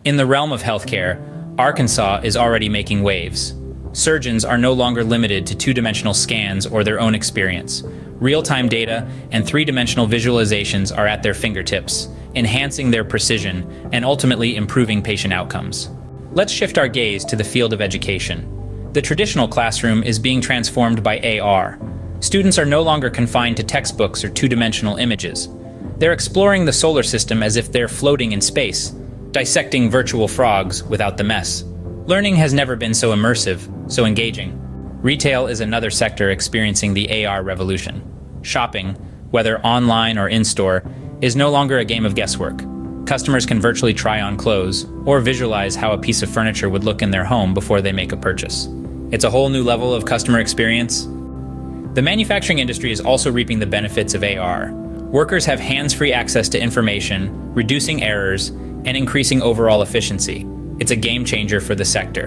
In the realm of healthcare, Arkansas is already making waves. Surgeons are no longer limited to two-dimensional scans or their own experience. Real-time data and three-dimensional visualizations are at their fingertips, enhancing their precision and ultimately improving patient outcomes. Let's shift our gaze to the field of education. The traditional classroom is being transformed by AR. Students are no longer confined to textbooks or two-dimensional images. They're exploring the solar system as if they're floating in space, dissecting virtual frogs without the mess. Learning has never been so immersive, so engaging. Retail is another sector experiencing the AR revolution. Shopping, whether online or in-store, is no longer a game of guesswork. Customers can virtually try on clothes or visualize how a piece of furniture would look in their home before they make a purchase. It's a whole new level of customer experience. The manufacturing industry is also reaping the benefits of AR. Workers have hands-free access to information, reducing errors, and increasing overall efficiency. It's a game changer for the sector.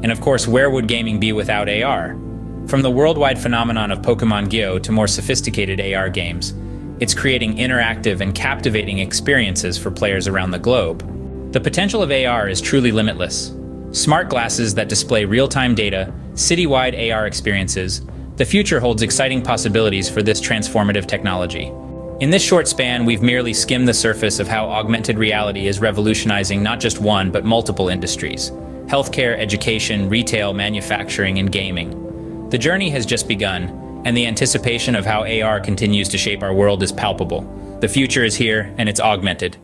And of course, where would gaming be without AR? From the worldwide phenomenon of Pokemon Go to more sophisticated AR games, it's creating interactive and captivating experiences for players around the globe. The potential of AR is truly limitless. Smart glasses that display real-time data, citywide AR experiences, the future holds exciting possibilities for this transformative technology. In this short span, we've merely skimmed the surface of how augmented reality is revolutionizing not just one, but multiple industries: healthcare, education, retail, manufacturing, and gaming. The journey has just begun, and the anticipation of how AR continues to shape our world is palpable. The future is here, and it's augmented.